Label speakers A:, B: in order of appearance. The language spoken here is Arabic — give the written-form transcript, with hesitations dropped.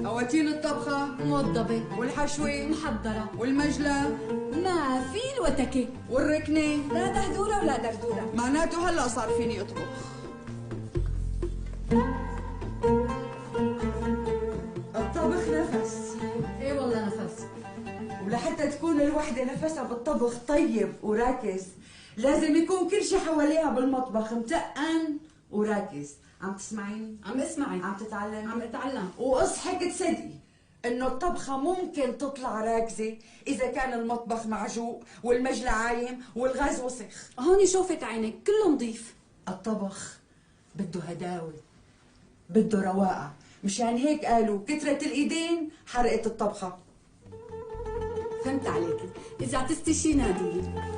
A: هواتين الطبخة
B: موضبة
A: والحشوة
B: محضرة
A: والمجلة
B: ما في الوتكة
A: والركنة.
B: لا دهدورة ولا دردورة.
A: معناته هلا صار فيني اطبخ.
C: الطبخ نفس.
B: ايه والله نفس.
C: ولحتى تكون الوحدة نفسها بالطبخ طيب وراكز لازم يكون كل شيء حواليها بالمطبخ متقن وراكز. عم تسمعيني؟
B: عم اسمعي.
C: عم تتعلمي؟
B: عم اتعلم.
C: واصحك تصدقي انه الطبخة ممكن تطلع راكزة اذا كان المطبخ معجوق والمجلى عايم والغاز وسخ.
B: هوني شوفت عينك كله نظيف.
C: الطبخ بده هداوة، بده رواقة، مشان هيك قالوا كثرة الايدين حرقت الطبخة.
B: فهمت عليكي. اذا عتستي شي ناديلي.